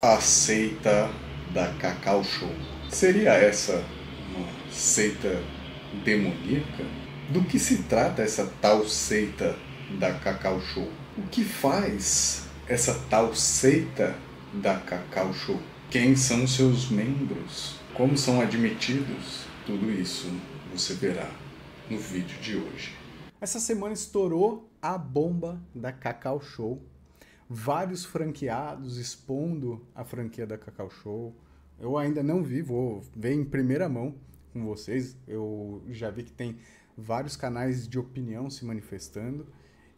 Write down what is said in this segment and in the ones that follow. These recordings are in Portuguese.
A seita da Cacau Show. Seria essa uma seita demoníaca? Do que se trata essa tal seita da Cacau Show? O que faz essa tal seita da Cacau Show? Quem são seus membros? Como são admitidos? Tudo isso você verá no vídeo de hoje. Essa semana estourou a bomba da Cacau Show. Vários franqueados expondo a franquia da Cacau Show. Eu ainda não vi, vou ver em primeira mão com vocês. Eu já vi que tem vários canais de opinião se manifestando.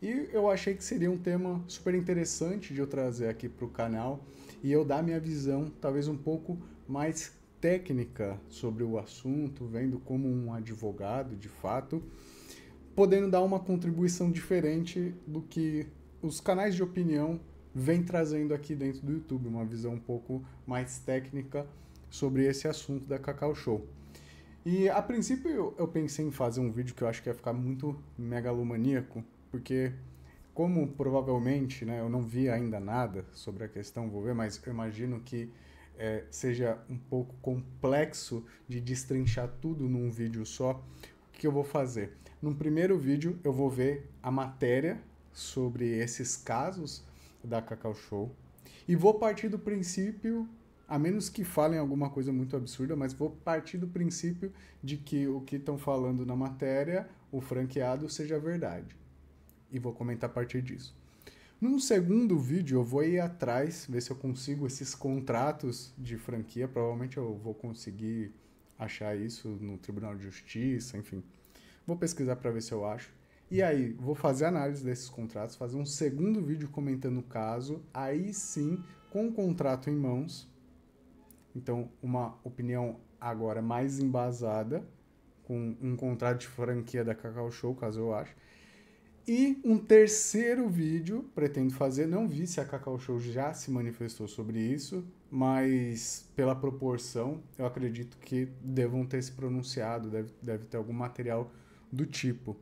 E eu achei que seria um tema super interessante de eu trazer aqui para o canal e eu dar minha visão, talvez um pouco mais técnica sobre o assunto, vendo como um advogado de fato, podendo dar uma contribuição diferente do que os canais de opinião vêm trazendo aqui dentro do YouTube, uma visão um pouco mais técnica sobre esse assunto da Cacau Show. E a princípio eu pensei em fazer um vídeo que eu acho que ia ficar muito megalomaníaco, porque como provavelmente eu não vi ainda nada sobre a questão, vou ver, mas eu imagino que seja um pouco complexo de destrinchar tudo num vídeo só. O que eu vou fazer? No primeiro vídeo eu vou ver a matéria sobre esses casos da Cacau Show e vou partir do princípio, a menos que falem alguma coisa muito absurda, mas vou partir do princípio de que o que estão falando na matéria, o franqueado, seja verdade. E vou comentar a partir disso. Num segundo vídeo eu vou ir atrás, ver se eu consigo esses contratos de franquia, provavelmente eu vou conseguir achar isso no Tribunal de Justiça, enfim. Vou pesquisar para ver se eu acho. E aí, vou fazer análise desses contratos, fazer um segundo vídeo comentando o caso, aí sim, com o contrato em mãos. Então, uma opinião agora mais embasada, com um contrato de franquia da Cacau Show, caso eu ache. E um terceiro vídeo, pretendo fazer, não vi se a Cacau Show já se manifestou sobre isso, mas pela proporção, eu acredito que devam ter se pronunciado, deve ter algum material do tipo.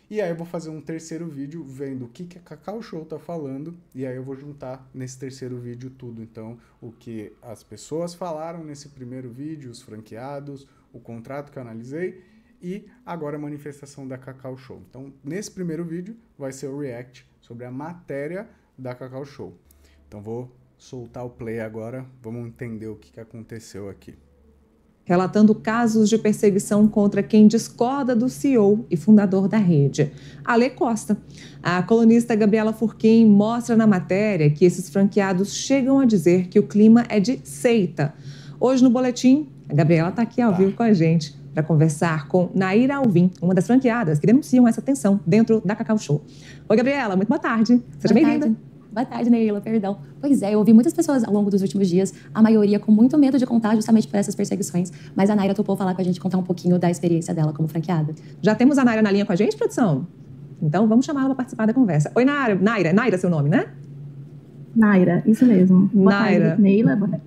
E aí eu vou fazer um terceiro vídeo vendo o que a Cacau Show tá falando, e aí eu vou juntar nesse terceiro vídeo tudo. Então, o que as pessoas falaram nesse primeiro vídeo, os franqueados, o contrato que eu analisei, e agora a manifestação da Cacau Show. Então, nesse primeiro vídeo vai ser o react sobre a matéria da Cacau Show. Então, vou soltar o play agora, vamos entender o que aconteceu aqui. Relatando casos de perseguição contra quem discorda do CEO e fundador da rede, Ale Costa. A colunista Gabriela Furquim mostra na matéria que esses franqueados chegam a dizer que o clima é de seita. Hoje no boletim, a Gabriela está aqui ao vivo com a gente para conversar com Naira Alvim, uma das franqueadas que denunciam essa tensão dentro da Cacau Show. Oi, Gabriela, muito boa tarde. Seja bem-vinda. Boa tarde, Neila, perdão. Pois é, eu ouvi muitas pessoas ao longo dos últimos dias, a maioria com muito medo de contar justamente por essas perseguições, mas a Naira topou falar com a gente, contar um pouquinho da experiência dela como franqueada. Já temos a Naira na linha com a gente, produção? Então vamos chamá-la para participar da conversa. Oi, Naira. Naira, seu nome, né? Naira, isso mesmo. Naira. Tarde, Neila, boa tarde.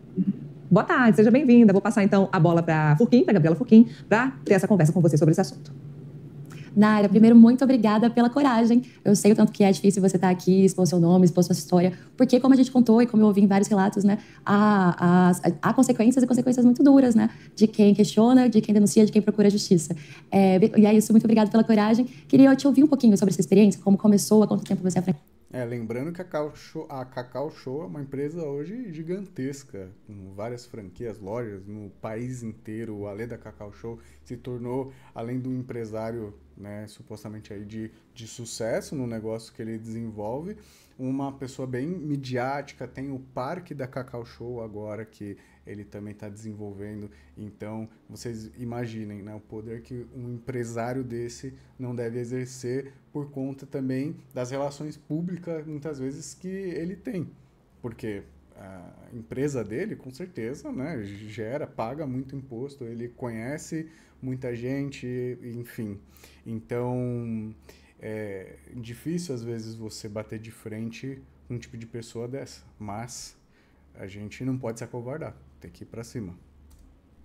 Boa tarde, seja bem-vinda. Vou passar então a bola para Furquim, para Gabriela Furquim, para ter essa conversa com você sobre esse assunto. Naira, primeiro, muito obrigada pela coragem. Eu sei o tanto que é difícil você estar aqui, expor seu nome, expor sua história, porque como a gente contou e como eu ouvi em vários relatos, né, há consequências e consequências muito duras, né, de quem questiona, de quem denuncia, de quem procura justiça. E é isso, muito obrigada pela coragem. Queria te ouvir um pouquinho sobre essa experiência, como começou, há quanto tempo você é lembrando que a Cacau Show é uma empresa hoje gigantesca, com várias franquias, lojas no país inteiro. O Ale da Cacau Show se tornou, além do empresário, supostamente aí de sucesso no negócio que ele desenvolve, uma pessoa bem midiática. Tem o parque da Cacau Show agora, que ele também está desenvolvendo. Então, vocês imaginem, o poder que um empresário desse não deve exercer por conta também das relações públicas, muitas vezes, que ele tem. Porque a empresa dele, com certeza, paga muito imposto, ele conhece muita gente, enfim. Então, é difícil, às vezes, você bater de frente com um tipo de pessoa dessa. Mas a gente não pode se acovardar, tem que ir para cima.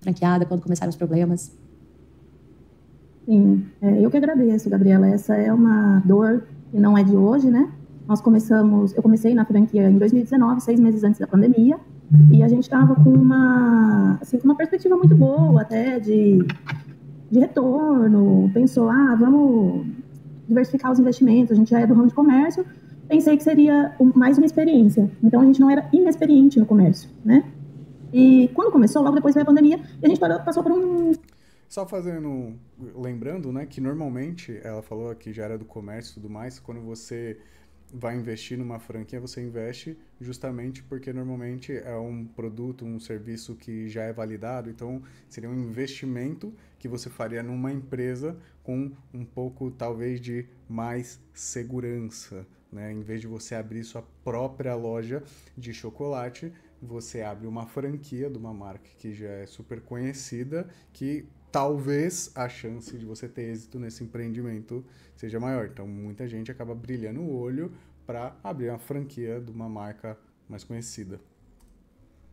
Franqueada, quando começaram os problemas? Sim, eu que agradeço, Gabriela. Essa é uma dor que não é de hoje, né? Eu comecei na franquia em 2019, 6 meses antes da pandemia. E a gente estava com uma perspectiva muito boa até de retorno. Pensou, vamos diversificar os investimentos, a gente já é do ramo de comércio. Pensei que seria mais uma experiência. Então, a gente não era inexperiente no comércio, né? E quando começou, logo depois veio a pandemia, e a gente passou por um... Só lembrando, né, que normalmente, ela falou que já era do comércio e tudo mais, quando você vai investir numa franquia, você investe justamente porque normalmente é um produto, um serviço que já é validado, então seria um investimento que você faria numa empresa com um pouco, talvez, de mais segurança, né? Em vez de você abrir sua própria loja de chocolate, você abre uma franquia de uma marca que já é super conhecida, que talvez a chance de você ter êxito nesse empreendimento seja maior. Então, muita gente acaba brilhando o olho para abrir uma franquia de uma marca mais conhecida.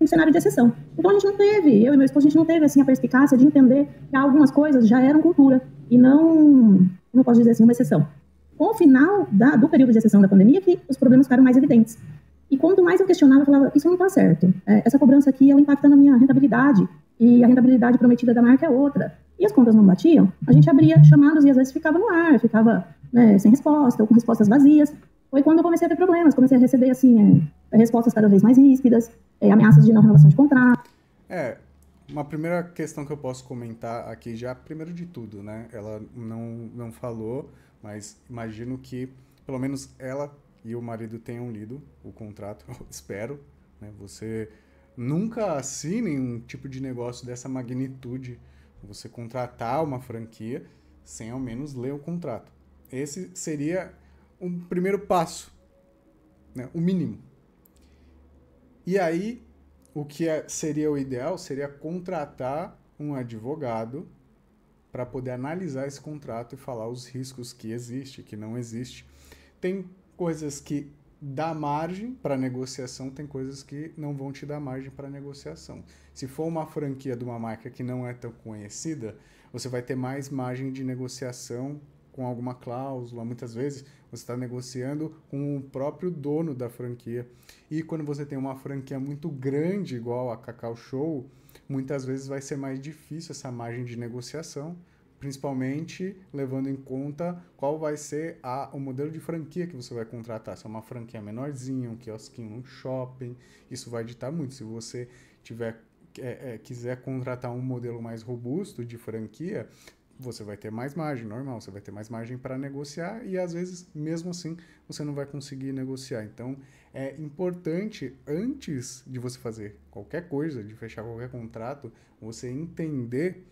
Um cenário de exceção. Então, a gente não teve, eu e meu esposo, a gente não teve assim, a perspicácia de entender que algumas coisas já eram cultura e não posso dizer assim, uma exceção. Com o final do período de exceção da pandemia, que os problemas ficaram mais evidentes. E quanto mais eu questionava, eu falava, isso não está certo. Essa cobrança aqui, ela impacta na minha rentabilidade. E a rentabilidade prometida da marca é outra. E as contas não batiam, a gente abria chamados e às vezes ficava no ar, ficava sem resposta ou com respostas vazias. Foi quando eu comecei a ter problemas, comecei a receber assim, respostas cada vez mais ríspidas, ameaças de não renovação de contrato. Uma primeira questão que eu posso comentar aqui já, primeiro de tudo, né? Ela não falou, mas imagino que pelo menos ela e o marido tenham lido o contrato, eu espero, né? Você nunca assine um tipo de negócio dessa magnitude, você contratar uma franquia sem ao menos ler o contrato. Esse seria um primeiro passo, né? O mínimo. E aí, o que seria o ideal seria contratar um advogado para poder analisar esse contrato e falar os riscos que existe, que não existe. Tem coisas que dá margem para negociação, tem coisas que não vão te dar margem para negociação. Se for uma franquia de uma marca que não é tão conhecida, você vai ter mais margem de negociação com alguma cláusula. Muitas vezes você está negociando com o próprio dono da franquia. E quando você tem uma franquia muito grande, igual a Cacau Show, muitas vezes vai ser mais difícil essa margem de negociação, principalmente levando em conta qual vai ser o modelo de franquia que você vai contratar. Se é uma franquia menorzinha, um quiosquinho, um shopping, isso vai ditar muito. Se você quiser contratar um modelo mais robusto de franquia, você vai ter mais margem, normal, você vai ter mais margem para negociar e às vezes, mesmo assim, você não vai conseguir negociar. Então, é importante, antes de você fazer qualquer coisa, de fechar qualquer contrato, você entender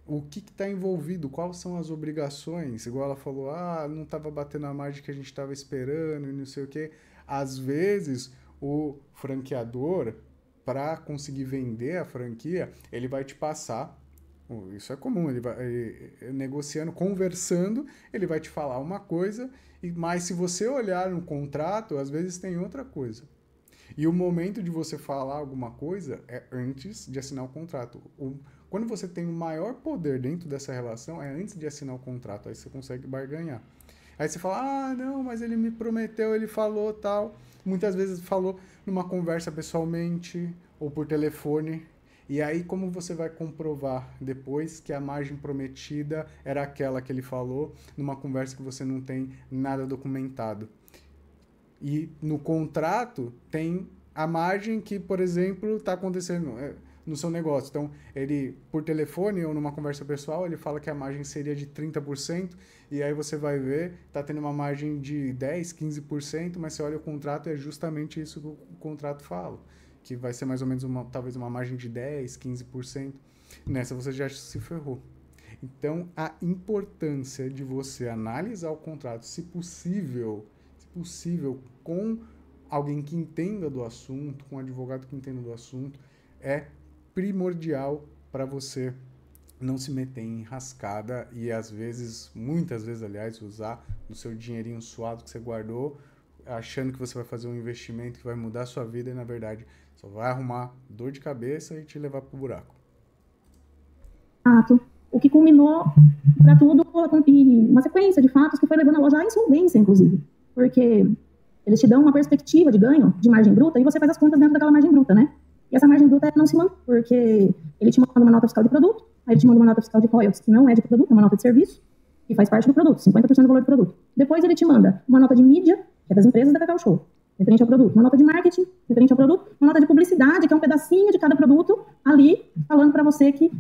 o que está envolvido, quais são as obrigações. Igual ela falou, não estava batendo a margem que a gente estava esperando e não sei o quê. Às vezes, o franqueador, para conseguir vender a franquia, ele vai te passar, isso é comum, ele vai negociando, conversando, ele vai te falar uma coisa, mas se você olhar no contrato, às vezes tem outra coisa. E o momento de você falar alguma coisa é antes de assinar o contrato. Quando você tem o maior poder dentro dessa relação, é antes de assinar o contrato, aí você consegue barganhar. Aí você fala, não, mas ele me prometeu, ele falou tal. Muitas vezes falou numa conversa pessoalmente ou por telefone. E aí como você vai comprovar depois que a margem prometida era aquela que ele falou numa conversa que você não tem nada documentado? E no contrato tem a margem que, por exemplo, está acontecendo no seu negócio. Então, ele, por telefone ou numa conversa pessoal, ele fala que a margem seria de 30%, e aí você vai ver, está tendo uma margem de 10%, 15%, mas você olha o contrato, é justamente isso que o contrato fala, que vai ser mais ou menos talvez uma margem de 10%, 15%. Nessa você já se ferrou. Então, a importância de você analisar o contrato, se possível, com alguém que entenda do assunto, com um advogado que entenda do assunto, é primordial para você não se meter em enrascada e muitas vezes, aliás, usar do seu dinheirinho suado que você guardou, achando que você vai fazer um investimento que vai mudar a sua vida e, na verdade, só vai arrumar dor de cabeça e te levar pro buraco. O que culminou para tudo uma sequência de fatos que foi levando a loja à insolvência, inclusive. Porque eles te dão uma perspectiva de ganho de margem bruta e você faz as contas dentro daquela margem bruta, né? E essa margem bruta não se mantém, porque ele te manda uma nota fiscal de produto, aí ele te manda uma nota fiscal de royalties, que não é de produto, é uma nota de serviço, que faz parte do produto, 50% do valor do produto. Depois ele te manda uma nota de mídia, que é das empresas da Cacau Show, referente ao produto, uma nota de marketing, referente ao produto, uma nota de publicidade, que é um pedacinho de cada produto, ali, falando para você que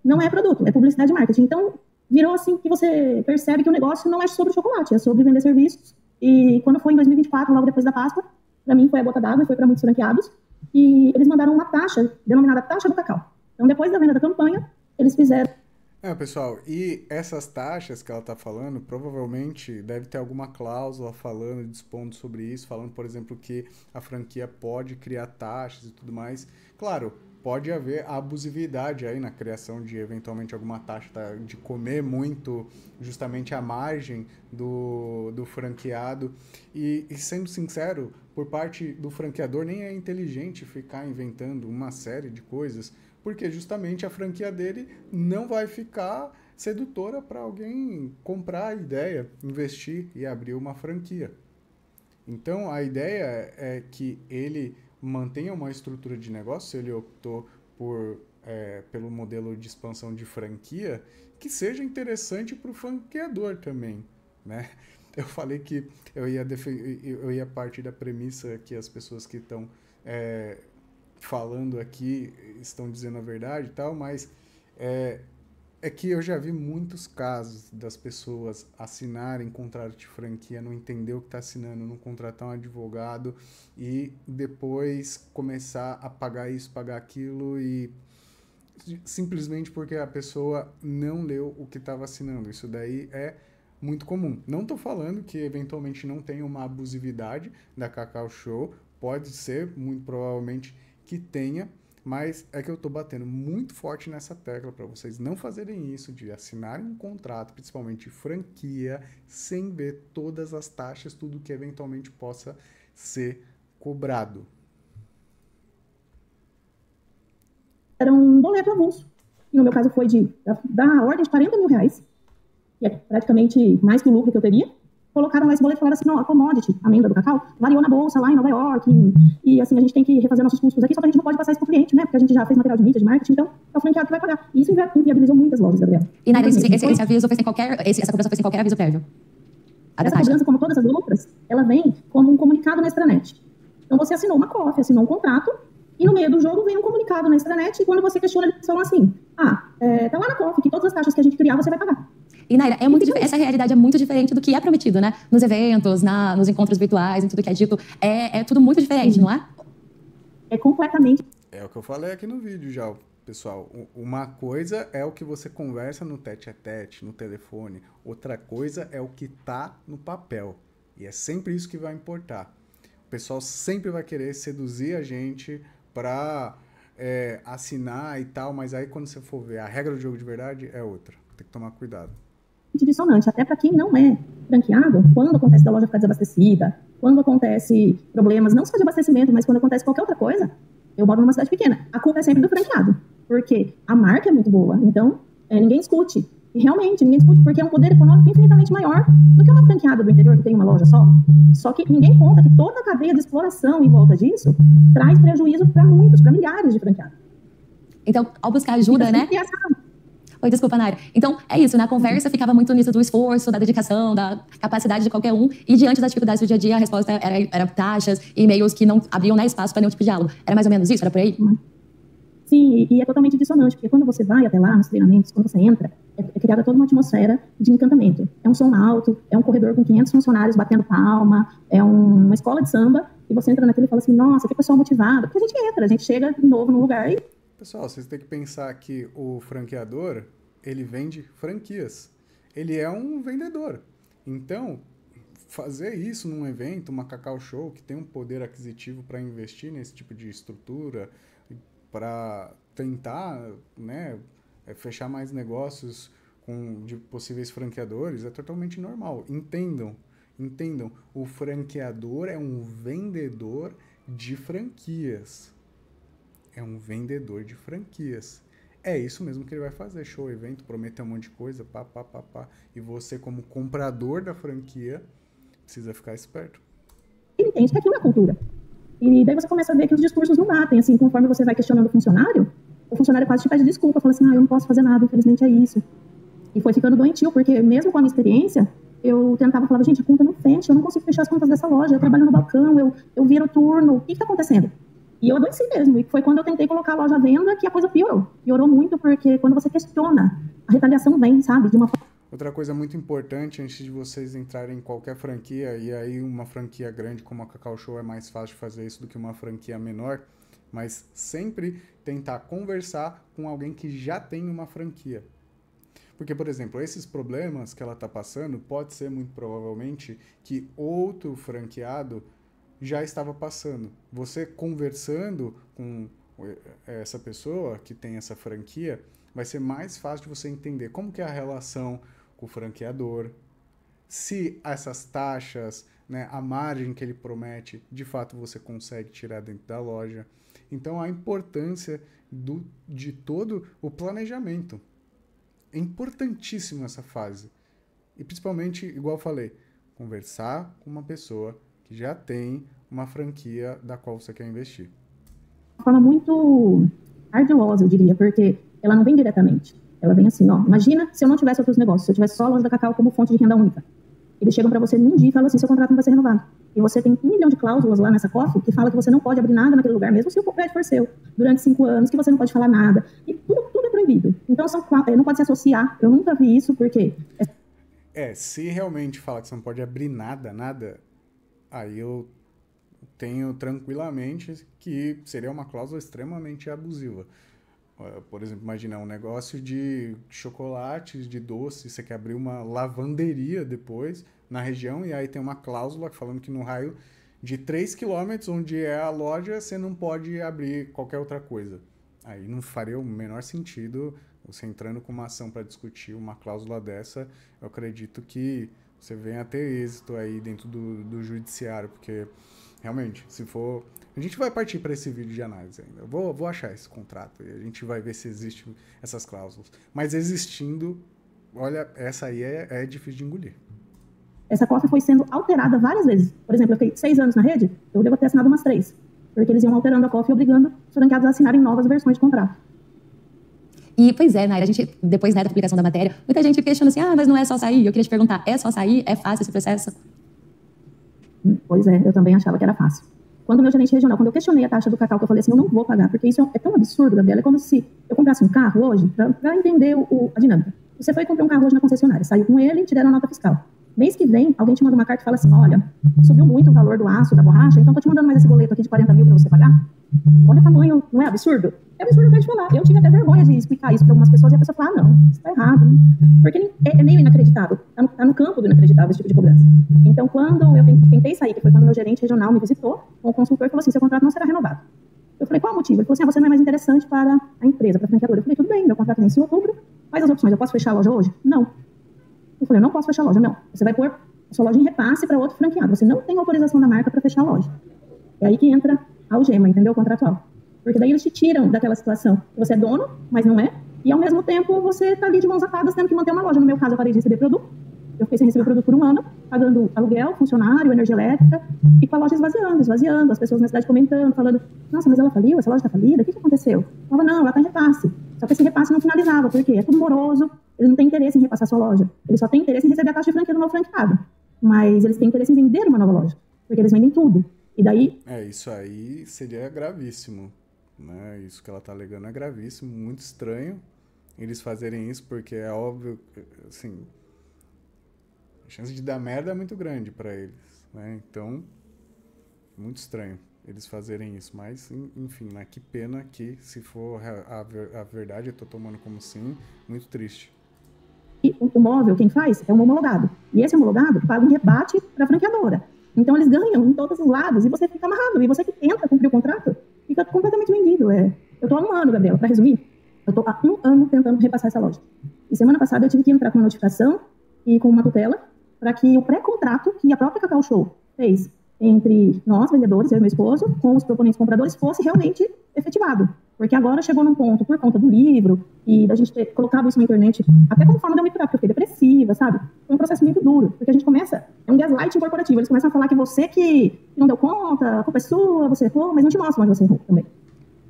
não é produto, é publicidade e marketing. Então, virou assim que você percebe que o negócio não é sobre chocolate, é sobre vender serviços. E quando foi em 2024, logo depois da Páscoa, para mim foi a gota d'água e foi para muitos franqueados, e eles mandaram uma taxa, denominada taxa do cacau. Então, depois da venda da campanha, eles fizeram... Pessoal, e essas taxas que ela está falando, provavelmente deve ter alguma cláusula falando, dispondo sobre isso, falando, por exemplo, que a franquia pode criar taxas e tudo mais. Claro, pode haver abusividade aí na criação de, eventualmente, alguma taxa, tá? De comer muito justamente a margem do franqueado. E sendo sincero, por parte do franqueador, nem é inteligente ficar inventando uma série de coisas, porque justamente a franquia dele não vai ficar sedutora para alguém comprar a ideia, investir e abrir uma franquia. Então, a ideia é que ele mantenha uma estrutura de negócio, se ele optou pelo modelo de expansão de franquia, que seja interessante para o franqueador também, né? Eu falei que eu ia partir da premissa que as pessoas que estão falando aqui estão dizendo a verdade e tal, mas é que eu já vi muitos casos das pessoas assinarem contrato de franquia, não entender o que está assinando, não contratar um advogado e depois começar a pagar isso, pagar aquilo, e simplesmente porque a pessoa não leu o que estava assinando. Isso daí é muito comum. Não estou falando que eventualmente não tenha uma abusividade da Cacau Show, pode ser, muito provavelmente que tenha, mas é que eu estou batendo muito forte nessa tecla para vocês não fazerem isso, de assinarem um contrato, principalmente franquia, sem ver todas as taxas, tudo que eventualmente possa ser cobrado. Era um boleto avulso. E no meu caso foi da ordem de R$40.000, que é praticamente mais que o lucro que eu teria. Colocaram lá esse boleto e falaram assim, não, a commodity, a amêndoa do cacau, variou na bolsa lá em Nova York, e assim, a gente tem que refazer nossos custos aqui, só que a gente não pode passar isso pro cliente, né, porque a gente já fez material de mídia, de marketing, então é o franqueado que vai pagar. E isso inviabilizou muitas lojas, Gabriel. E, Naira, esse aviso foi sem qualquer, essa cobrança foi sem qualquer aviso prévio? Essa cobrança, como todas as outras, ela vem como um comunicado na extranet. Então você assinou uma COF, assinou um contrato, e no meio do jogo vem um comunicado na extranet, e quando você questiona, eles falam assim, tá lá na COF, que todas as taxas que a gente criar, você vai pagar. E, Naira, essa realidade é muito diferente do que é prometido, né? Nos eventos, nos encontros virtuais, em tudo que é dito. É tudo muito diferente, não é? É completamente. É o que eu falei aqui no vídeo já, pessoal. Uma coisa é o que você conversa no tete-a-tete, no telefone. Outra coisa é o que tá no papel. E é sempre isso que vai importar. O pessoal sempre vai querer seduzir a gente para assinar e tal, mas aí quando você for ver a regra do jogo de verdade é outra. Tem que tomar cuidado. Dissonante, até para quem não é franqueado, quando acontece da loja ficar desabastecida, quando acontece problemas, não só de abastecimento, mas quando acontece qualquer outra coisa, eu moro numa cidade pequena, a culpa é sempre do franqueado, porque a marca é muito boa, então ninguém discute, e realmente ninguém discute, porque é um poder econômico infinitamente maior do que uma franqueada do interior que tem uma loja só que ninguém conta que toda a cadeia de exploração em volta disso traz prejuízo para muitos, para milhares de franqueados. Então, ao buscar ajuda, né? Oi, desculpa, Naira. Então, é isso, na conversa ficava muito nisso do esforço, da dedicação, da capacidade de qualquer um, e diante das dificuldades do dia a dia, a resposta era taxas, e-mails que não abriam espaço para nenhum tipo de diálogo. Era mais ou menos isso? Era por aí? Sim, e é totalmente dissonante, porque quando você vai até lá nos treinamentos, quando você entra, é criada toda uma atmosfera de encantamento. É um som alto, é um corredor com 500 funcionários batendo palma, é uma escola de samba, e você entra naquilo e fala assim, nossa, que pessoal motivado. Porque a gente chega novo no lugar e... Pessoal, vocês têm que pensar que o franqueador, ele vende franquias. Ele é um vendedor. Então, fazer isso num evento, uma Cacau Show, que tem um poder aquisitivo para investir nesse tipo de estrutura, para tentar, né, fechar mais negócios de possíveis franqueadores, é totalmente normal. Entendam, o franqueador é um vendedor de franquias. É um vendedor de franquias. É isso mesmo que ele vai fazer. Show, evento, prometer um monte de coisa, pá. E você, como comprador da franquia, precisa ficar esperto. Ele entende que aquilo é cultura. E daí você começa a ver que os discursos não batem, assim, conforme você vai questionando o funcionário quase te pede desculpa, fala assim, eu não posso fazer nada, infelizmente é isso. E foi ficando doentio, porque mesmo com a minha experiência, eu tentava falar, gente, a conta não fecha, eu não consigo fechar as contas dessa loja, eu trabalho no balcão, eu viro turno, o que está acontecendo? E eu adoeci mesmo, e foi quando eu tentei colocar a loja à venda que a coisa piorou. Piorou muito, porque quando você questiona, a retaliação vem, sabe, de uma forma... Outra coisa muito importante antes de vocês entrarem em qualquer franquia, e aí uma franquia grande como a Cacau Show é mais fácil de fazer isso do que uma franquia menor, mas sempre tentar conversar com alguém que já tem uma franquia. Porque, por exemplo, esses problemas que ela está passando, pode ser muito provavelmente que outro franqueado já estava passando. Você conversando com essa pessoa que tem essa franquia, vai ser mais fácil de você entender como que é a relação com o franqueador, se essas taxas, né, a margem que ele promete, de fato você consegue tirar dentro da loja. Então, a importância de todo o planejamento. É importantíssimo essa fase. E principalmente, igual eu falei, conversar com uma pessoa que já tem uma franquia da qual você quer investir. De forma muito ardilosa, eu diria, porque ela não vem diretamente. Ela vem assim, ó, imagina se eu não tivesse outros negócios, se eu tivesse só a loja da Cacau como fonte de renda única. Eles chegam para você num dia e falam assim, seu contrato não vai ser renovado. E você tem 1 milhão de cláusulas lá nessa COF que fala que você não pode abrir nada naquele lugar, mesmo se o prédio for seu, durante 5 anos, que você não pode falar nada. E tudo é proibido. Então, não pode se associar. Eu nunca vi isso, porque... Se realmente falar que você não pode abrir nada, aí eu tenho tranquilamente que seria uma cláusula extremamente abusiva. Por exemplo, imagina um negócio de chocolates, de doce, você quer abrir uma lavanderia depois na região e aí tem uma cláusula falando que no raio de 3 km onde é a loja, você não pode abrir qualquer outra coisa. Aí não faria o menor sentido você entrando com uma ação para discutir uma cláusula dessa. Eu acredito que você venha a ter êxito aí dentro do judiciário, porque realmente, se for... A gente vai partir para esse vídeo de análise ainda. Eu vou achar esse contrato e a gente vai ver se existem essas cláusulas. Mas existindo, olha, essa aí é difícil de engolir. Essa COF foi sendo alterada várias vezes. Por exemplo, eu fiquei 6 anos na rede, eu devo ter assinado umas 3. Porque eles iam alterando a COF e obrigando os franqueados a assinarem novas versões de contrato. E, pois é, Naira, a gente, depois da publicação da matéria, muita gente questiona assim, mas não é só sair? Eu queria te perguntar, é só sair? É fácil esse processo? Pois é, eu também achava que era fácil. Quando o meu gerente regional, quando eu questionei a taxa do Cacau, que eu falei assim, eu não vou pagar, porque isso é tão absurdo, Gabriela, é como se eu comprasse um carro hoje, para entender a dinâmica. Você foi comprar um carro hoje na concessionária, saiu com ele e te deram a nota fiscal. Mês que vem, alguém te manda uma carta e fala assim, olha, subiu muito o valor do aço, da borracha, então tô te mandando mais esse boleto aqui de 40 mil para você pagar. Olha o tamanho, não é absurdo? É absurdo pra te falar. Eu tive até vergonha de explicar isso para algumas pessoas e a pessoa fala, não, isso tá errado. Porque é meio inacreditável, tá no campo do inacreditável esse tipo de cobrança. Então, quando eu tentei sair, que foi quando o meu gerente regional me visitou, o consultor falou assim, seu contrato não será renovado. Eu falei, qual o motivo? Ele falou assim, você não é mais interessante para a empresa, para a franqueadora. Eu falei, tudo bem, meu contrato vence em outubro, faz as opções, eu posso fechar a loja hoje? Não. Eu falei, eu não posso fechar a loja, não. Você vai pôr a sua loja em repasse para outro franqueado. Você não tem autorização da marca para fechar a loja. É aí que entra a algema, entendeu? O contratual. Porque daí eles te tiram daquela situação. Você é dono, mas não é. E ao mesmo tempo você está ali de mãos atadas tendo que manter uma loja. No meu caso, eu parei de receber produto. Eu fiquei sem receber produto por 1 ano, pagando aluguel, funcionário, energia elétrica, e com a loja esvaziando, as pessoas na cidade comentando, falando, nossa, mas ela faliu, essa loja está falida, o que aconteceu? Eu falava, não, ela está em repasse. Só que esse repasse não finalizava, por quê? É tudo moroso, eles não têm interesse em repassar a sua loja. Eles só têm interesse em receber a taxa de franquia do novo franqueado. Mas eles têm interesse em vender uma nova loja, porque eles vendem tudo. E daí... Isso aí seria gravíssimo, né? Isso que ela está alegando é gravíssimo, muito estranho eles fazerem isso, porque é óbvio, assim... A chance de dar merda é muito grande para eles, né? Então, muito estranho eles fazerem isso. Mas, enfim, né? Que pena que, se for a verdade, eu tô tomando como sim, muito triste. E o móvel, quem faz, é um homologado. E esse homologado paga um rebate para a franqueadora. Então, eles ganham em todos os lados e você fica amarrado. E você que tenta cumprir o contrato, fica completamente vendido. Eu tô há 1 ano, Gabriela, para resumir. Eu tô há 1 ano tentando repassar essa loja. E semana passada eu tive que entrar com uma notificação e com uma tutela para que o pré-contrato que a própria Cacau Show fez entre nós, vendedores, eu e meu esposo, com os proponentes compradores, fosse realmente efetivado. Porque agora chegou num ponto, por conta do livro, e da gente ter colocado isso na internet, até como forma de eu me curar, porque eu fiquei depressiva, sabe? Foi um processo muito duro, porque a gente começa, é um gaslighting corporativo, eles começam a falar que você que não deu conta, a culpa é sua, você errou, mas não te mostram onde você errou também.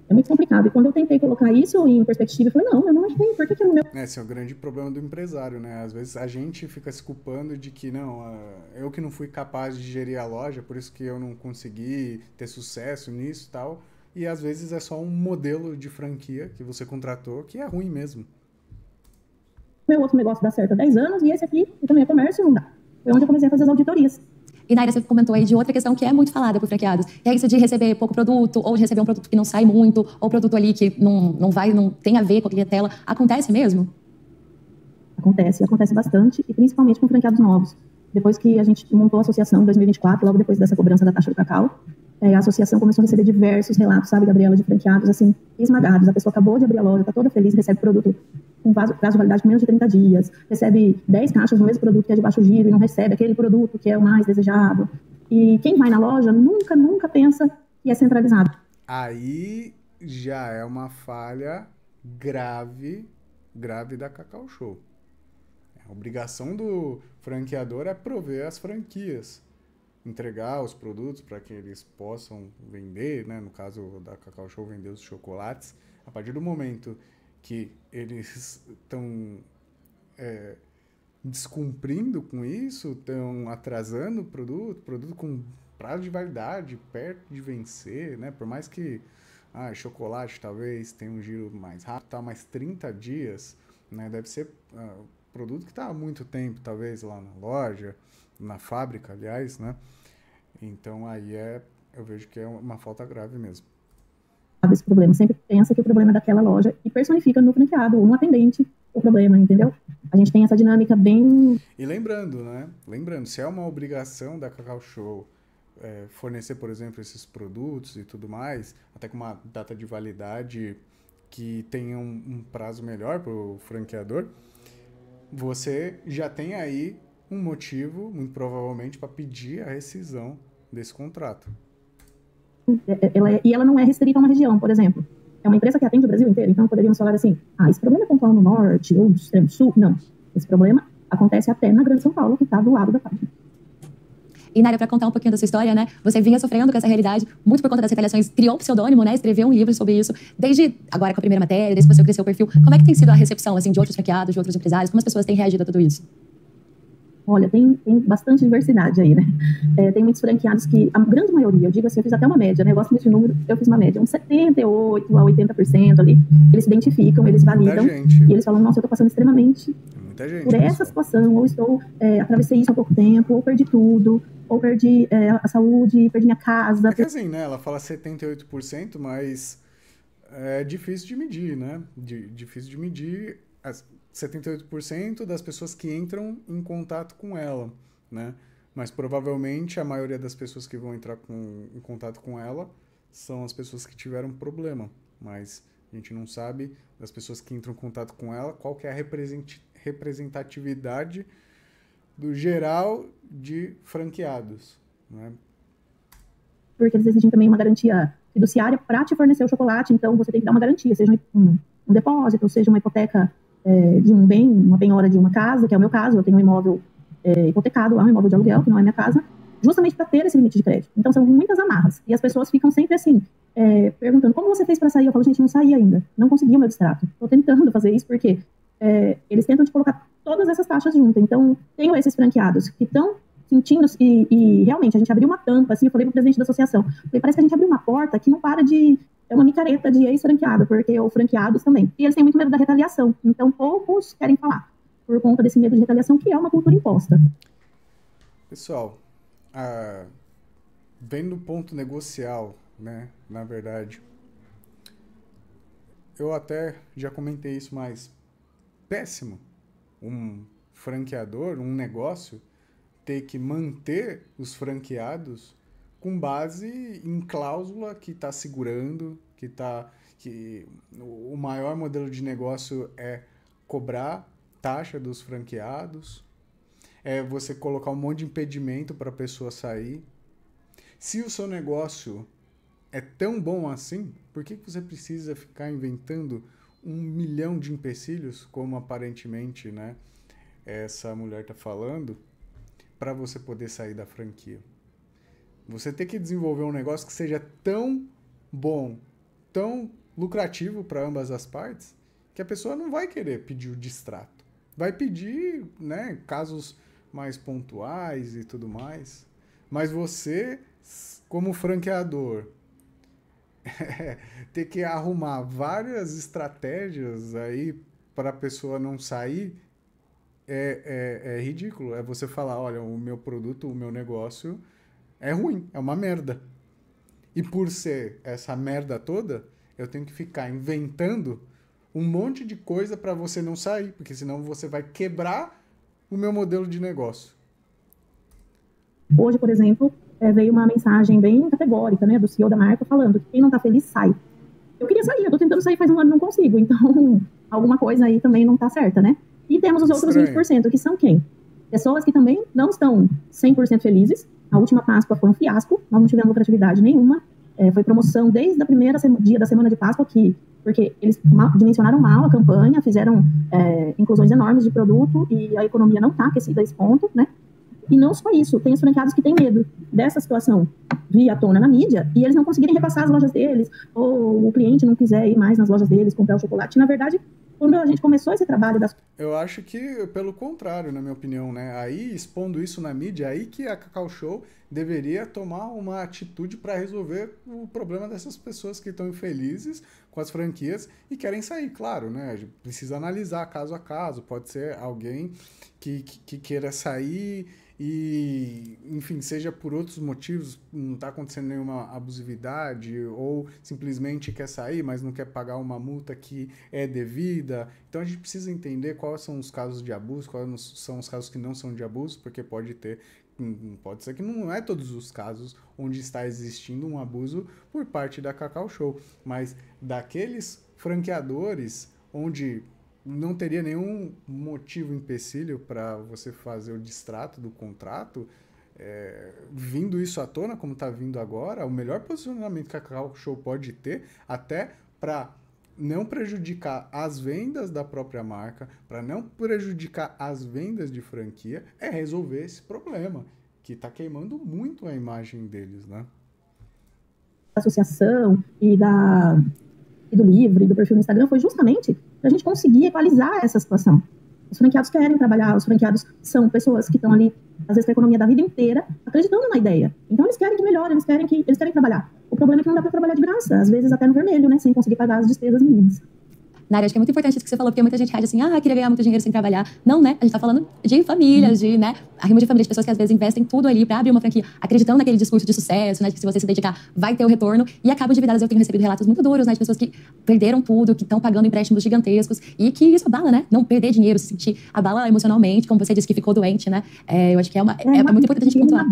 É muito complicado. E quando eu tentei colocar isso em perspectiva, eu falei, não, eu não errei, por que no meu... Esse é o grande problema do empresário, né? Às vezes a gente fica se culpando de que, não, eu que não fui capaz de gerir a loja, por isso que eu não consegui ter sucesso nisso e tal. E às vezes é só um modelo de franquia que você contratou que é ruim mesmo. Meu outro negócio dá certo há 10 anos, e esse aqui, que também é comércio, não dá. Foi onde eu comecei a fazer as auditorias. E, Naira, você comentou aí de outra questão que é muito falada por franqueados, que é isso de receber pouco produto, ou de receber um produto que não sai muito, ou produto ali que não tem a ver com a clientela. Acontece mesmo? Acontece bastante, e principalmente com franqueados novos. Depois que a gente montou a associação em 2024, logo depois dessa cobrança da taxa do cacau, a associação começou a receber diversos relatos, sabe, Gabriela, de franqueados, assim, esmagados. A pessoa acabou de abrir a loja, está toda feliz, recebe produto com prazo de validade de menos de 30 dias, recebe 10 caixas do mesmo produto que é de baixo giro e não recebe aquele produto que é o mais desejado. E quem vai na loja nunca pensa que é centralizado. Aí já é uma falha grave da Cacau Show. A obrigação do franqueador é prover as franquias, entregar os produtos para que eles possam vender, né? No caso da Cacau Show, vender os chocolates. A partir do momento que eles estão descumprindo com isso, estão atrasando o produto com prazo de validade perto de vencer, né? Por mais que chocolate talvez tenha um giro mais rápido, tá, mais 30 dias, né? Deve ser produto que está há muito tempo, talvez, lá na loja, na fábrica, aliás, né? Então, aí eu vejo que é uma falta grave mesmo. Esse problema, sempre pensa que o problema é daquela loja e personifica no franqueado ou no atendente o problema, entendeu? A gente tem essa dinâmica bem... E lembrando, se é uma obrigação da Cacau Show fornecer, por exemplo, esses produtos e tudo mais, até com uma data de validade que tenha um prazo melhor para o franqueador, você já tem aí um motivo, muito provavelmente, para pedir a rescisão desse contrato. E ela não é restrita a uma região, por exemplo. É uma empresa que atende o Brasil inteiro, então poderíamos falar assim, esse problema é pontual no norte ou no extremo sul. Não, esse problema acontece até na Grande São Paulo, que está do lado da fábrica. E, Naira, para contar um pouquinho da sua história, né? Você vinha sofrendo com essa realidade, muito por conta das retaliações, criou um pseudônimo, né? Escreveu um livro sobre isso. Desde agora com a primeira matéria, desde que você cresceu o perfil, como é que tem sido a recepção, assim, de outros franqueados, de outros empresários? Como as pessoas têm reagido a tudo isso? Olha, tem bastante diversidade aí, né? Tem muitos franqueados que, a grande maioria, eu digo assim, eu fiz até uma média, né? Eu gosto desse número, eu fiz uma média, uns 78% a 80% ali, eles se identificam, eles validam, e eles falam, nossa, eu tô passando extremamente por essa situação, ou atravessei isso há pouco tempo, ou perdi tudo, ou perdi a saúde, perdi minha casa. É que assim, né? Ela fala 78%, mas é difícil de medir, né? Difícil de medir 78% das pessoas que entram em contato com ela, né? Mas provavelmente a maioria das pessoas que vão entrar em contato com ela são as pessoas que tiveram problema, mas a gente não sabe das pessoas que entram em contato com ela qual que é a representatividade do geral de franqueados, né? Porque eles exigem também uma garantia fiduciária para te fornecer o chocolate, então você tem que dar uma garantia, seja um depósito, seja uma hipoteca de uma penhora de uma casa, que é o meu caso, eu tenho um imóvel hipotecado lá, um imóvel de aluguel, que não é minha casa, justamente para ter esse limite de crédito. Então são muitas amarras, e as pessoas ficam sempre assim, perguntando, como você fez para sair? Eu falo, gente, não saí ainda, não consegui o meu distrato, estou tentando fazer isso porque eles tentam te colocar todas essas taxas juntas. Então, tenho esses franqueados que estão sentindo, e realmente, a gente abriu uma tampa, assim, eu falei pro presidente da associação, parece que a gente abriu uma porta que não para de... É uma micareta de ex-franqueado, porque ou franqueados também. E eles têm muito medo da retaliação. Então, poucos querem falar, por conta desse medo de retaliação, que é uma cultura imposta. Pessoal, vem do ponto negocial, né, na verdade, eu até já comentei isso, mas péssimo um franqueador, um negócio, ter que manter os franqueados com base em cláusula que está segurando, que o maior modelo de negócio é cobrar taxa dos franqueados, é você colocar um monte de impedimento para a pessoa sair. Se o seu negócio é tão bom assim, Por que você precisa ficar inventando 1 milhão de empecilhos, como aparentemente, né, essa mulher está falando, para você poder sair da franquia? Você tem que desenvolver um negócio que seja tão bom, tão lucrativo para ambas as partes, que a pessoa não vai querer pedir o distrato. Vai pedir, né, casos mais pontuais e tudo mais. Mas você, como franqueador, ter que arrumar várias estratégias aí para a pessoa não sair é ridículo. É você falar, olha, o meu produto, o meu negócio é ruim, é uma merda. E por ser essa merda toda, eu tenho que ficar inventando um monte de coisa para você não sair, porque senão você vai quebrar o meu modelo de negócio. Hoje, por exemplo, veio uma mensagem bem categórica, né, do CEO da marca falando que quem não tá feliz, sai. Eu queria sair, eu tô tentando sair faz um ano e não consigo, então alguma coisa aí também não tá certa, né? E temos os outros 20%, que são quem? Pessoas que também não estão 100% felizes. A última Páscoa foi um fiasco, nós não tivemos lucratividade nenhuma. Foi promoção desde o primeiro dia da semana de Páscoa, porque eles dimensionaram mal a campanha, fizeram inclusões enormes de produto e a economia não está aquecida a esse ponto, né? E não só isso, tem os franqueados que têm medo dessa situação vir à tona na mídia e eles não conseguirem repassar as lojas deles, ou o cliente não quiser ir mais nas lojas deles comprar o chocolate. Na verdade, quando a gente começou esse trabalho das... Eu acho que, pelo contrário, na minha opinião, né? Aí, expondo isso na mídia, aí que a Cacau Show deveria tomar uma atitude para resolver o problema dessas pessoas que estão infelizes com as franquias e querem sair, claro, né? A gente precisa analisar caso a caso, pode ser alguém que queira sair e, enfim, seja por outros motivos, não está acontecendo nenhuma abusividade ou simplesmente quer sair, mas não quer pagar uma multa que é devida. Então a gente precisa entender quais são os casos de abuso, quais são os casos que não são de abuso, porque pode ser que não é todos os casos onde está existindo um abuso por parte da Cacau Show, mas daqueles franqueadores onde não teria nenhum motivo, empecilho para você fazer o distrato do contrato, vindo isso à tona, como está vindo agora, o melhor posicionamento que a Cacau Show pode ter, até para não prejudicar as vendas da própria marca, para não prejudicar as vendas de franquia, é resolver esse problema, que está queimando muito a imagem deles, né? Associação e do livro e do perfil no Instagram foi justamente para a gente conseguir equalizar essa situação. Os franqueados querem trabalhar, os franqueados são pessoas que estão ali, às vezes, com a economia da vida inteira, acreditando na ideia. Então, eles querem que melhore, eles querem trabalhar. O problema é que não dá para trabalhar de graça, às vezes até no vermelho, né, sem conseguir pagar as despesas mínimas. Nária, acho que é muito importante isso que você falou, porque muita gente reage assim, queria ganhar muito dinheiro sem trabalhar. Não, né? A gente tá falando de famílias, de, né? Arrimo de família, de pessoas que às vezes investem tudo ali pra abrir uma franquia, acreditando naquele discurso de sucesso, né? Que se você se dedicar, vai ter o retorno. E acabam endividadas. Eu tenho recebido relatos muito duros, né? De pessoas que perderam tudo, que estão pagando empréstimos gigantescos e que isso abala, né? Não perder dinheiro, se sentir abala emocionalmente, como você disse que ficou doente, né? Eu acho que é muito importante a gente pontuar.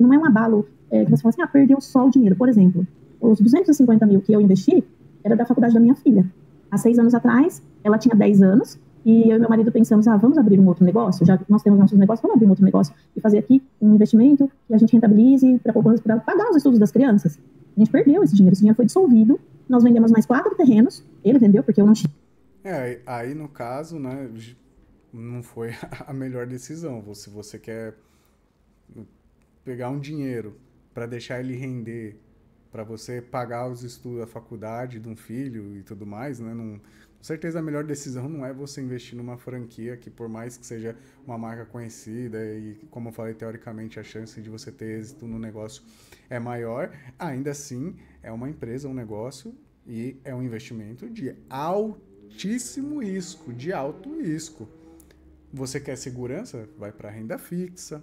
Não é um abalo que você fala assim, perdeu só o dinheiro. Por exemplo, os 250 mil que eu investi era da faculdade da minha filha. Há 6 anos atrás, ela tinha 10 anos, e eu e meu marido pensamos, vamos abrir um outro negócio, já que nós temos nossos negócios, vamos abrir um outro negócio e fazer aqui um investimento que a gente rentabilize para pagar os estudos das crianças. A gente perdeu esse dinheiro foi dissolvido, nós vendemos mais 4 terrenos, ele vendeu porque eu não tinha. Aí no caso, né, não foi a melhor decisão. Se você quer pegar um dinheiro para deixar ele render, para você pagar os estudos, a faculdade de um filho e tudo mais, né? Com certeza a melhor decisão não é você investir numa franquia que, por mais que seja uma marca conhecida e, como eu falei, teoricamente a chance de você ter êxito no negócio é maior, ainda assim é uma empresa, um negócio e é um investimento de altíssimo risco, de alto risco. Você quer segurança? Vai para renda fixa,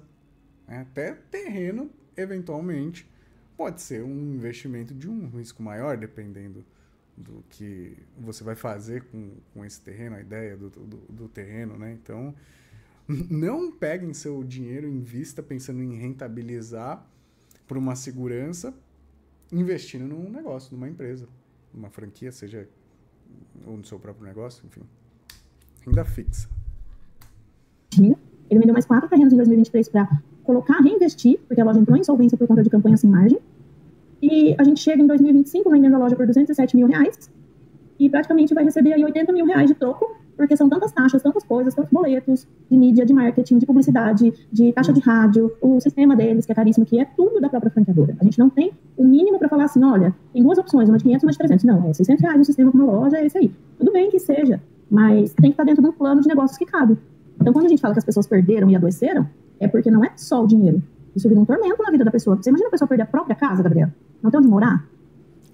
né? Até terreno, eventualmente, pode ser um investimento de um risco maior, dependendo do que você vai fazer com esse terreno, a ideia do terreno, né? Então, não peguem seu dinheiro em vista pensando em rentabilizar por uma segurança, investindo num negócio, numa empresa, numa franquia, seja ou no seu próprio negócio, enfim. Renda fixa. Ele me deu mais 4 terrenos em 2023 para reinvestir, porque a loja entrou em insolvência por conta de campanha sem margem. E a gente chega em 2025 vendendo a loja por R$207 mil, e praticamente vai receber aí R$80 mil de troco, porque são tantas taxas, tantas coisas, tantos boletos de mídia, de marketing, de publicidade, de taxa de rádio, o sistema deles, que é caríssimo, que é tudo da própria franqueadora. A gente não tem o mínimo para falar assim, olha, tem duas opções, uma de 500 e uma de 300. Não, é R$600 no sistema com uma loja, é esse aí. Tudo bem que seja, mas tem que estar dentro de um plano de negócios que cabe. Então, quando a gente fala que as pessoas perderam e adoeceram, é porque não é só o dinheiro. Isso vira um tormento na vida da pessoa. Você imagina a pessoa perder a própria casa, Gabriela? Não tem onde morar?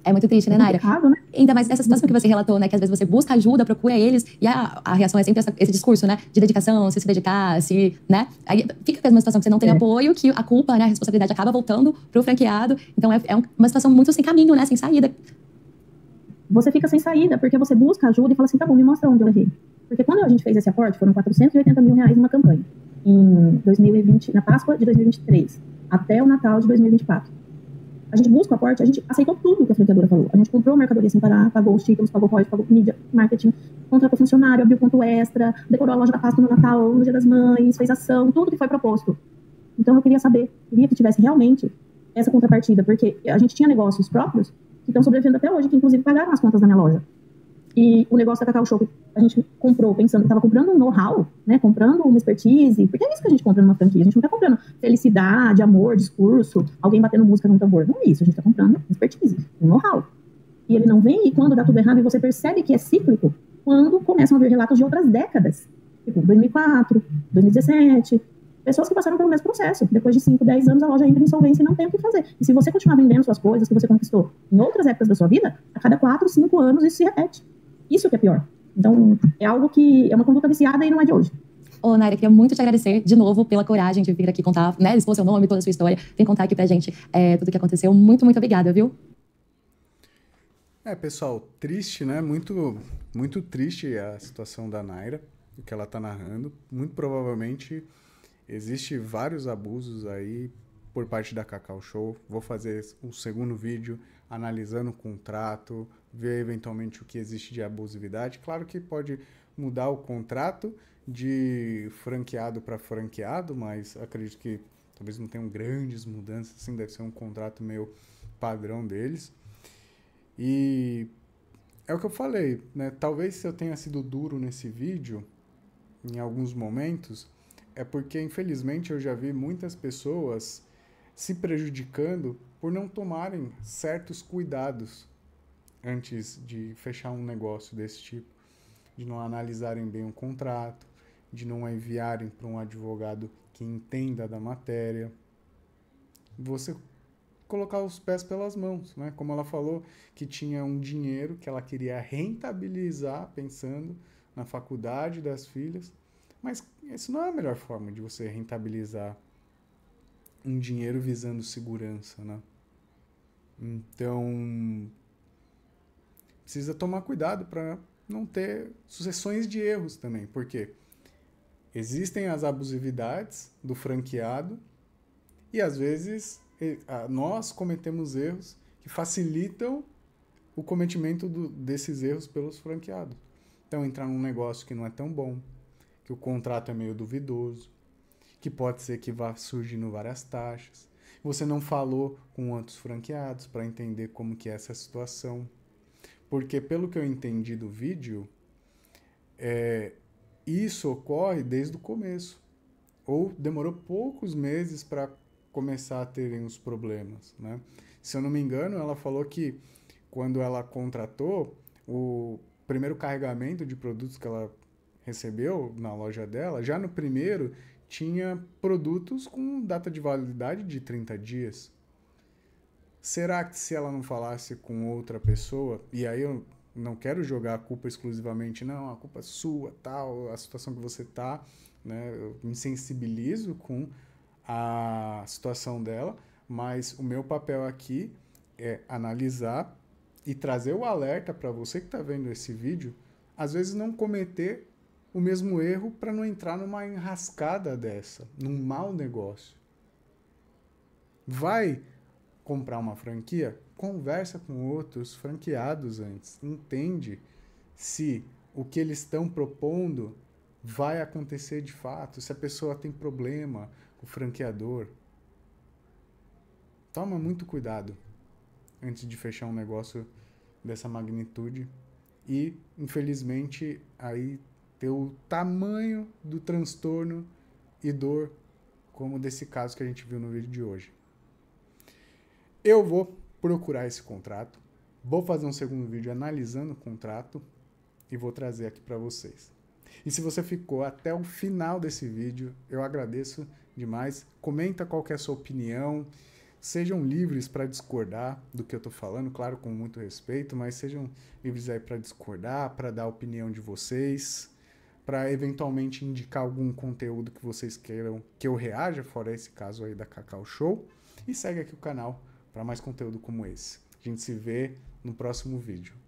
É muito triste, né, Naira? Né? Ainda mais essa situação que você relatou, né? Que às vezes você busca ajuda, procura eles, e a reação é sempre esse discurso, né? De dedicação, se dedicar, né? Aí fica a mesma situação que você não tem apoio, que a culpa, né? A responsabilidade acaba voltando pro franqueado. Então é uma situação muito sem caminho, né? Sem saída. Você fica sem saída, porque você busca ajuda e fala assim, tá bom, me mostra onde eu errei. Porque quando a gente fez esse aporte, foram R$480 mil numa campanha. Em 2020, na Páscoa de 2023, até o Natal de 2024. A gente busca o aporte, a gente aceitou tudo que a franqueadora falou. A gente comprou mercadoria sem parar, pagou os títulos, pagou royalties, pagou mídia, marketing, contratou funcionário, abriu ponto extra, decorou a loja da Páscoa no Natal, no Dia das Mães, fez ação, tudo que foi proposto. Então eu queria que tivesse realmente essa contrapartida, porque a gente tinha negócios próprios que estão sobrevivendo até hoje, que inclusive pagaram as contas da minha loja. E o negócio da Cacau Show, que a gente comprou pensando que estava comprando um know-how, né? Comprando uma expertise, porque é isso que a gente compra numa franquia. A gente não está comprando felicidade, amor, discurso, alguém batendo música num tambor. Não é isso, a gente está comprando expertise, um know-how. E ele não vem, e quando dá tudo errado, e você percebe que é cíclico, quando começam a vir relatos de outras décadas. Tipo, 2004, 2017... Pessoas que passaram pelo mesmo processo. Depois de 5, 10 anos, a loja entra em insolvência e não tem o que fazer. E se você continuar vendendo suas coisas que você conquistou em outras épocas da sua vida, a cada 4, 5 anos isso se repete. Isso que é pior. Então, é algo que é uma conduta viciada e não é de hoje. Ô, Naira, queria muito te agradecer de novo pela coragem de vir aqui contar, né? Expor seu nome, toda a sua história. Vem contar aqui pra gente tudo o que aconteceu. Muito, muito obrigada, viu? Pessoal, triste, né? Muito, muito triste a situação da Naira, o que ela tá narrando. Muito provavelmente existe vários abusos aí por parte da Cacau Show. Vou fazer um segundo vídeo analisando o contrato, ver eventualmente o que existe de abusividade. Claro que pode mudar o contrato de franqueado para franqueado, mas acredito que talvez não tenham grandes mudanças, assim, deve ser um contrato meio padrão deles. E é o que eu falei, né? Talvez se eu tenha sido duro nesse vídeo, em alguns momentos, é porque, infelizmente, eu já vi muitas pessoas se prejudicando por não tomarem certos cuidados antes de fechar um negócio desse tipo, de não analisarem bem o contrato, de não enviarem para um advogado que entenda da matéria. Você colocar os pés pelas mãos, né? Como ela falou que tinha um dinheiro que ela queria rentabilizar pensando na faculdade das filhas, mas isso não é a melhor forma de você rentabilizar um dinheiro visando segurança, né? Então, precisa tomar cuidado para não ter sucessões de erros também, porque existem as abusividades do franqueado e, às vezes, nós cometemos erros que facilitam o cometimento desses erros pelos franqueados. Então, entrar num negócio que não é tão bom, que o contrato é meio duvidoso, que pode ser que vá surgindo várias taxas. Você não falou com outros franqueados para entender como que é essa situação. Porque, pelo que eu entendi do vídeo, isso ocorre desde o começo. Ou demorou poucos meses para começar a terem os problemas, né? Se eu não me engano, ela falou que quando ela contratou, o primeiro carregamento de produtos que ela recebeu na loja dela, já no primeiro tinha produtos com data de validade de 30 dias. Será que se ela não falasse com outra pessoa, e aí eu não quero jogar a culpa exclusivamente, não, a culpa é sua, tal, a situação que você tá, né? Eu me sensibilizo com a situação dela, mas o meu papel aqui é analisar e trazer o alerta para você que está vendo esse vídeo, às vezes não cometer o mesmo erro para não entrar numa enrascada dessa, num mau negócio. Vai comprar uma franquia? Conversa com outros franqueados antes. Entende se o que eles estão propondo vai acontecer de fato, se a pessoa tem problema com o franqueador. Toma muito cuidado. antes de fechar um negócio dessa magnitude e, infelizmente, aí ter o tamanho do transtorno e dor como desse caso que a gente viu no vídeo de hoje. Eu vou procurar esse contrato, vou fazer um segundo vídeo analisando o contrato e vou trazer aqui para vocês. E se você ficou até o final desse vídeo, eu agradeço demais. Comenta qual que é a sua opinião. Sejam livres para discordar do que eu estou falando, claro, com muito respeito, mas sejam livres aí para discordar, para dar a opinião de vocês, para eventualmente indicar algum conteúdo que vocês queiram que eu reaja, fora esse caso aí da Cacau Show. E segue aqui o canal para mais conteúdo como esse. A gente se vê no próximo vídeo.